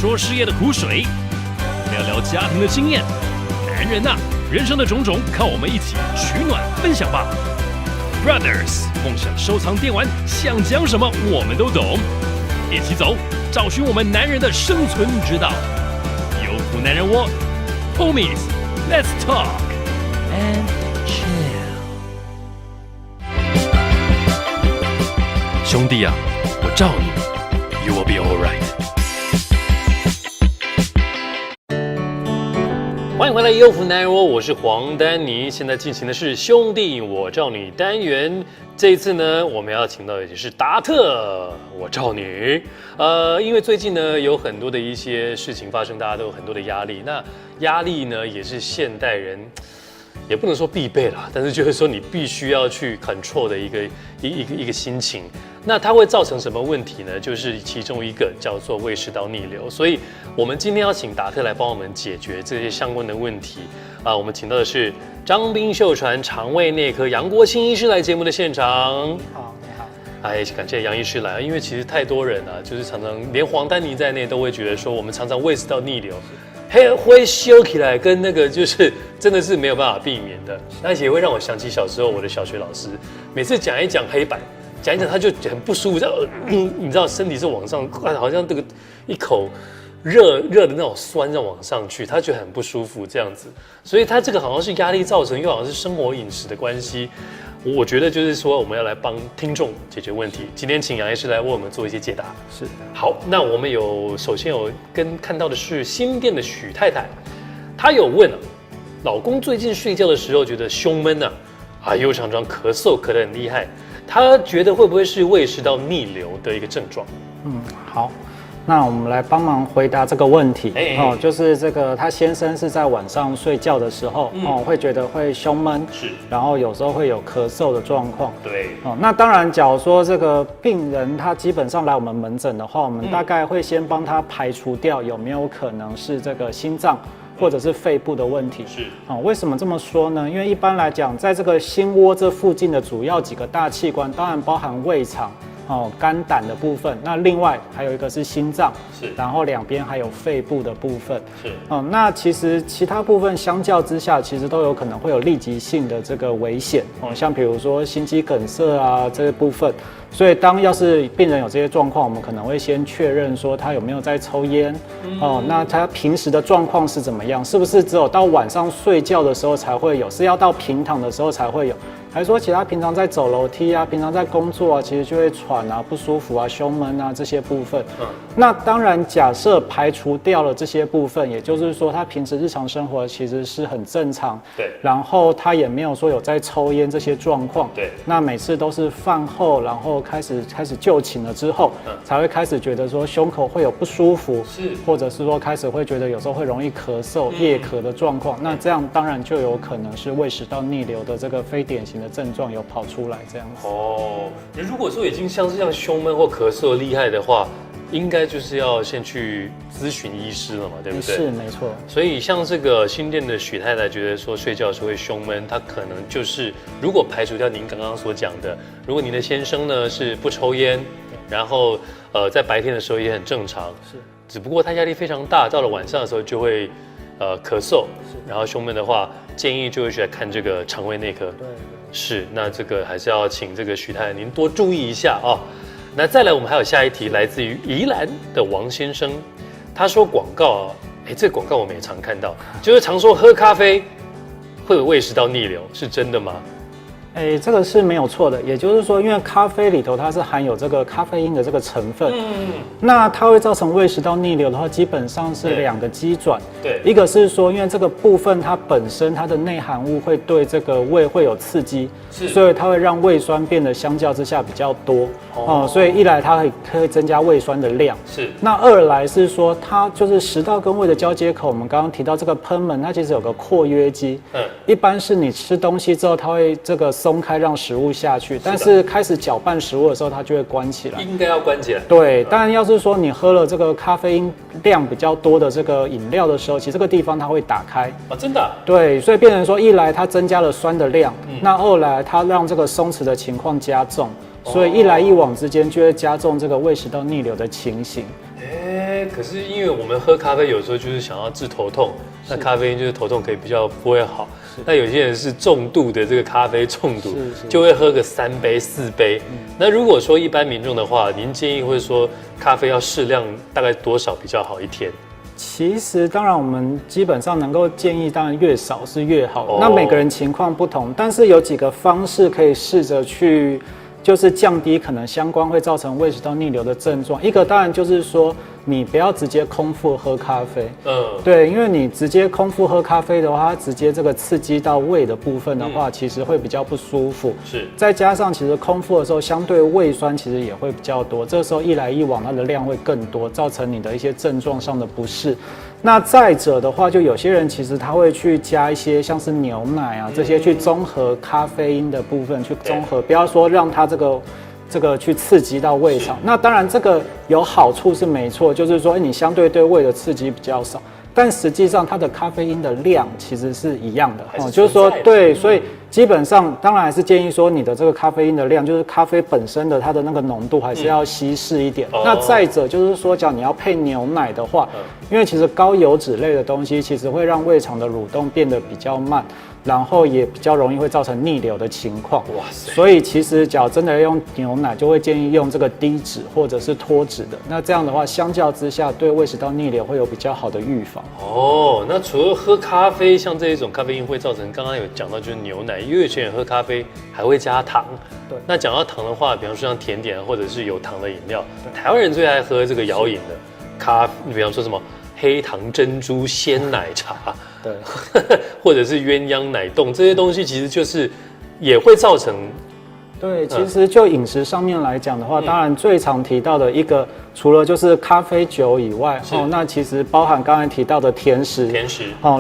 说事业的苦水，聊聊家庭的经验。男人呐，人生的种种，靠我们一起取暖分享吧。Brothers， 梦想收藏电玩，想讲什么我们都懂，一起走，找寻我们男人的生存之道。有福男人窝 ，Homies，Let's talk and chill。兄弟啊，我罩你 ，You will be alright。欢迎回来，优福男人窝，我是黄丹妮。现在进行的是兄弟我罩你单元。这一次呢，我们要请到的是达特，我罩你。因为最近呢有很多的一些事情发生，大家都有很多的压力。那压力呢，也是现代人。也不能说必备啦，但是就是说你必须要去 control 的一个心情。那它会造成什么问题呢？就是其中一个叫做胃食道逆流。所以我们今天要请达特来帮我们解决这些相关的问题。我们请到的是张滨秀传肠胃内科杨国清医师来节目的现场。你好。感谢杨医师来，因为其实太多人啊，就是常常连黄丹妮在内都会觉得说，我们常常胃食道逆流。会修起来，跟那个就是真的是没有办法避免的，而且会让我想起小时候我的小学老师，每次讲一讲黑板，讲一讲他就很不舒服，你知道身体是往上，好像这个一口热的那种酸这样往上去，他觉得很不舒服这样子，所以他这个好像是压力造成，又好像是生活饮食的关系。我觉得就是说，我们要来帮听众解决问题。今天请杨医师来为我们做一些解答。是好，那我们首先看到的是新店的许太太，她有问老公最近睡觉的时候觉得胸闷又常常咳嗽，咳得很厉害，她觉得会不会是胃食道逆流的一个症状？好。那我们来帮忙回答这个问题就是这个他先生是在晚上睡觉的时候会觉得会胸闷，是，然后有时候会有咳嗽的状况，对那当然，假如说这个病人他基本上来我们门诊的话，我们大概会先帮他排除掉有没有可能是这个心脏或者是肺部的问题。是为什么这么说呢？因为一般来讲，在这个心窝这附近的主要几个大器官，当然包含胃肠。肝胆的部分，那另外还有一个是心脏，是，然后两边还有肺部的部分，是，那其实其他部分相较之下，其实都有可能会有立即性的这个危险像比如说心肌梗塞这个部分。所以要是病人有这些状况，我们可能会先确认说他有没有在抽烟，那他平时的状况是怎么样？是不是只有到晚上睡觉的时候才会有？是要到平躺的时候才会有？还是说其他平常在走楼梯平常在工作其实就会喘不舒服胸闷这些部分？那当然，假设排除掉了这些部分，也就是说他平时日常生活其实是很正常，对，然后他也没有说有在抽烟这些状况，对，那每次都是饭后，然后开始就寝了之后，才会开始觉得说胸口会有不舒服，是，或者是说开始会觉得有时候会容易咳嗽、夜咳的状况，那这样当然就有可能是胃食道逆流的这个非典型的症状有跑出来这样子。如果说已经像胸闷或咳嗽厉害的话，应该就是要先去咨询医师了嘛，对不对？是，没错。所以像这个新店的许太太觉得说睡觉的时候会胸闷，她可能就是如果排除掉您刚刚所讲的，如果您的先生呢是不抽烟，然后在白天的时候也很正常，是，只不过他压力非常大，到了晚上的时候就会咳嗽，然后胸闷的话，建议就会去来看这个肠胃内科。对，是，那这个还是要请这个许太太您多注意一下那再来，我们还有下一题，来自于宜兰的王先生，他说广告这个广告我们也常看到，就是常说喝咖啡会有胃食道逆流，是真的吗？这个是没有错的，也就是说，因为咖啡里头它是含有这个咖啡因的这个成分，那它会造成胃食道逆流的话，基本上是两个机转，对，一个是说，因为这个部分它本身它的内含物会对这个胃会有刺激，所以它会让胃酸变得相较之下比较多，所以一来它可以增加胃酸的量，是，那二来是说它就是食道跟胃的交接口，我们刚刚提到这个贲门，它其实有个括约肌，一般是你吃东西之后，它会这个松开让食物下去，但是开始搅拌食物的时候，它就会关起来。应该要关起来。对，但要是说你喝了这个咖啡因量比较多的这个饮料的时候，其实这个地方它会打开。真的？对，所以变成说，一来它增加了酸的量，那二来它让这个松弛的情况加重，所以一来一往之间就会加重这个胃食道逆流的情形。啡，可是因为我们喝咖啡有时候就是想要治头痛，那咖啡因就是头痛可以比较不会好。那有些人是重度的这个咖啡中毒，就会喝个3杯4杯。那如果说一般民众的话，您建议会说咖啡要适量，大概多少比较好一天？其实当然我们基本上能够建议，当然越少是越好。那每个人情况不同，但是有几个方式可以试着去。就是降低可能相关会造成胃食道逆流的症状。一个当然就是说，你不要直接空腹喝咖啡。对，因为你直接空腹喝咖啡的话，它直接这个刺激到胃的部分的话，其实会比较不舒服。是。再加上其实空腹的时候，相对胃酸其实也会比较多，这时候一来一往，它的量会更多，造成你的一些症状上的不适。那再者的话，就有些人其实他会去加一些像是牛奶啊这些去中和咖啡因的部分，去中和，不要说让它这个去刺激到胃肠。那当然这个有好处是没错，就是说你相对对胃的刺激比较少，但实际上它的咖啡因的量其实是一样的，就是说对，所以基本上当然还是建议说你的这个咖啡因的量，就是咖啡本身的它的那个浓度还是要稀释一点。那再者就是说，假如你要配牛奶的话，因为其实高油脂类的东西其实会让胃肠的蠕动变得比较慢，然后也比较容易会造成逆流的情况。哇塞！所以其实假如真的要用牛奶，就会建议用这个低脂或者是脱脂的。那这样的话，相较之下，对胃食道逆流会有比较好的预防。那除了喝咖啡，像这一种咖啡因会造成，刚刚有讲到就是牛奶，因为有些人喝咖啡还会加糖。对。那讲到糖的话，比方说像甜点或者是有糖的饮料，台湾人最爱喝这个摇饮的比方说什么黑糖珍珠鲜奶茶。对，或者是鸳鸯奶冻这些东西，其实就是也会造成。对，其实就饮食上面来讲的话，当然最常提到的一个，除了就是咖啡酒以外，那其实包含刚才提到的甜食，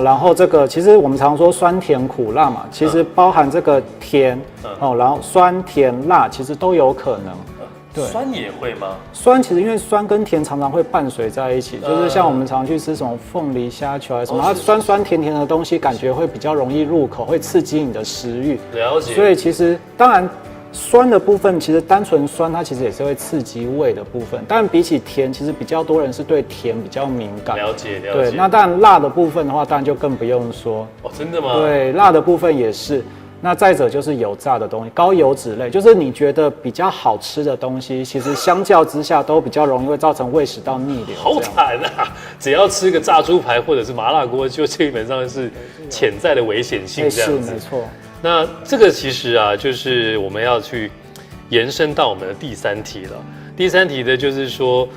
然后这个其实我们常说酸甜苦辣嘛，其实包含这个甜，然后酸甜辣其实都有可能。酸也会吗？酸其实因为酸跟甜常常会伴随在一起，就是像我们常去吃什么凤梨虾球啊什么，它酸酸甜甜的东西，感觉会比较容易入口，会刺激你的食欲。了解。所以其实当然酸的部分，其实单纯酸它其实也是会刺激胃的部分，但比起甜，其实比较多人是对甜比较敏感。了解。对，那当然辣的部分的话，当然就更不用说。真的吗？对，辣的部分也是。那再者就是油炸的东西，高油脂类，就是你觉得比较好吃的东西，其实相较之下都比较容易会造成胃食道逆流。好惨啊！只要吃个炸猪排或者是麻辣锅，就基本上是潜在的危险性这样子。是没错。那这个其实啊，就是我们要去延伸到我们的第3题了。第3题的就是说，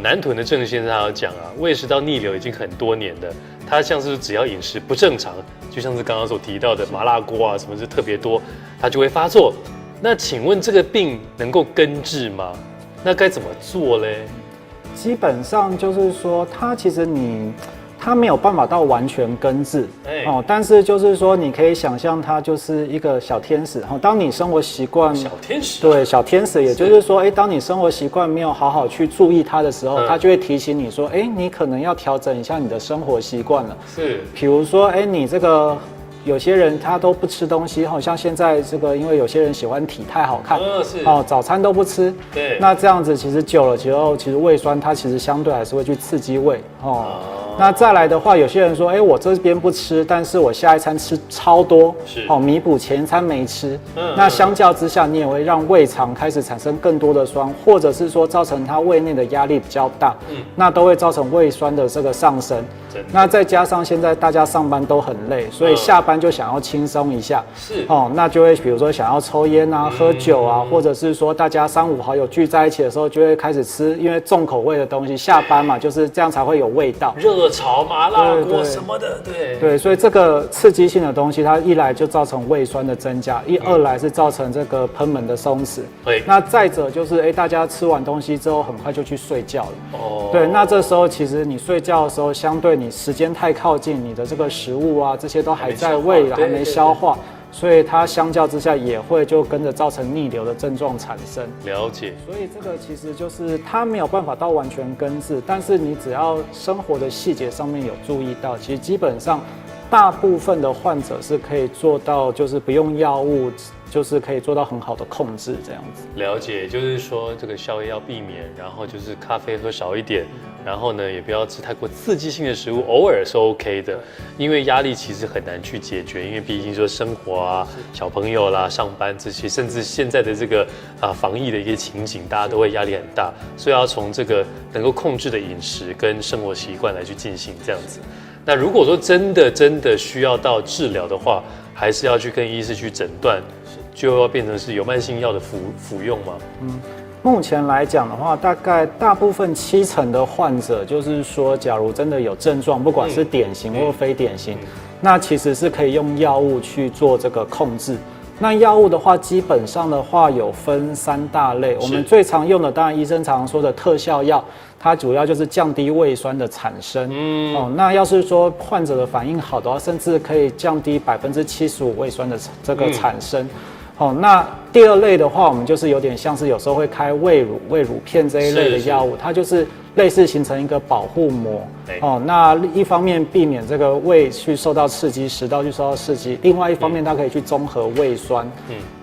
南屯的郑先生他要讲啊，胃食道逆流已经很多年的，他像是只要饮食不正常，就像是刚刚所提到的麻辣锅啊，什么是特别多，它就会发作。那请问这个病能够根治吗？那该怎么做嘞？基本上就是说，它其实它没有办法到完全根治，但是就是说，你可以想象它就是一个小天使。当你生活习惯小天使，对小天使，也就是说，当你生活习惯没有好好去注意它的时候，它就会提醒你说，你可能要调整一下你的生活习惯了。是，比如说，你这个。有些人他都不吃东西，像现在这个，因为有些人喜欢体态好看，早餐都不吃，对，那这样子其实久了之后，其实胃酸它其实相对还是会去刺激胃，那再来的话，有些人说，我这边不吃，但是我下一餐吃超多，弥补前一餐没吃，那相较之下，你也会让胃肠开始产生更多的酸，或者是说造成它胃内的压力比较大，那都会造成胃酸的这个上升。那再加上现在大家上班都很累，所以下班就想要轻松一下，那就会比如说想要抽烟啊、喝酒啊，或者是说大家3、5好友聚在一起的时候，就会开始吃，因为重口味的东西，下班嘛，就是这样才会有味道。热炒、麻辣锅什么的，对，所以这个刺激性的东西，它一来就造成胃酸的增加，二来是造成这个贲门的松弛。那再者就是大家吃完东西之后，很快就去睡觉了。对，那这时候其实你睡觉的时候，相对你时间太靠近，你的这个食物啊，这些都还在胃了，还没消化，所以它相较之下也会就跟着造成逆流的症状产生。了解。所以这个其实就是它没有办法到完全根治，但是你只要生活的细节上面有注意到，其实基本上大部分的患者是可以做到，就是不用药物，就是可以做到很好的控制这样子。了解，就是说这个宵夜要避免，然后就是咖啡喝少一点，然后呢也不要吃太过刺激性的食物，偶尔是 OK 的。因为压力其实很难去解决，因为毕竟说生活啊、小朋友啦、上班这些，甚至现在的这个防疫的一些情景，大家都会压力很大，所以要从这个能够控制的饮食跟生活习惯来去进行这样子。那如果说真的需要到治疗的话，还是要去跟医师去诊断，就要变成是有慢性药的服用吗？目前来讲的话，大概大部分70%的患者，就是说，假如真的有症状，不管是典型或非典型，那其实是可以用药物去做这个控制。那药物的话，基本上的话有分3大类。我们最常用的，当然医生常说的特效药，它主要就是降低胃酸的产生。那要是说患者的反应好的话，甚至可以降低75%胃酸的这个产生。那第2类的话，我们就是有点像是有时候会开胃乳片这一类的药物，它就是类似形成一个保护膜。那一方面避免这个胃去受到刺激，食道去受到刺激；另外一方面，它可以去中和胃酸。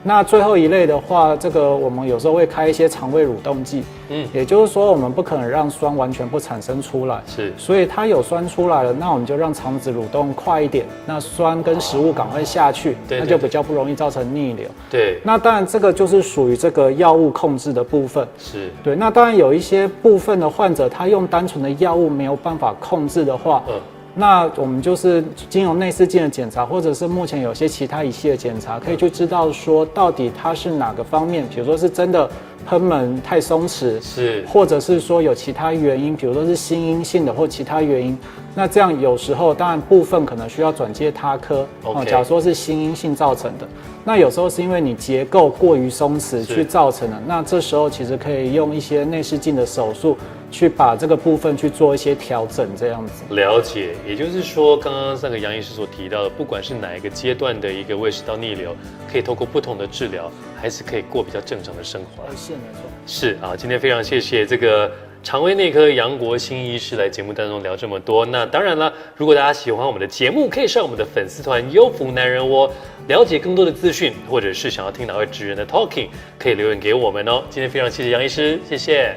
那最后一类的话，这个我们有时候会开一些肠胃蠕动剂。也就是说，我们不可能让酸完全不产生出来，所以它有酸出来了，那我们就让肠子蠕动快一点，那酸跟食物赶快下去，那就比较不容易造成逆流。对，那当然这个就是属于这个药物控制的部分。对，那当然有一些部分的患者，他用单纯的药物没有办法控制的话，那我们就是经由内视镜的检查，或者是目前有些其他仪器的检查，可以去知道说到底它是哪个方面，比如说是真的贲门太松弛，或者是说有其他原因，比如说是心因性的或其他原因。那这样有时候当然部分可能需要转介他科。假如说是心因性造成的，那有时候是因为你结构过于松弛去造成的，那这时候其实可以用一些内视镜的手术去把这个部分去做一些调整，这样子。了解，也就是说，刚刚那个杨医师所提到的，不管是哪一个阶段的一个胃食道逆流，可以透过不同的治疗，还是可以过比较正常的生活。是没错。是啊，今天非常谢谢这个肠胃内科杨国兴医师来节目当中聊这么多。那当然了，如果大家喜欢我们的节目，可以上我们的粉丝团优福男人窝，了解更多的资讯，或者是想要听哪位职人的 talking， 可以留言给我们哦。今天非常谢谢杨医师，谢谢。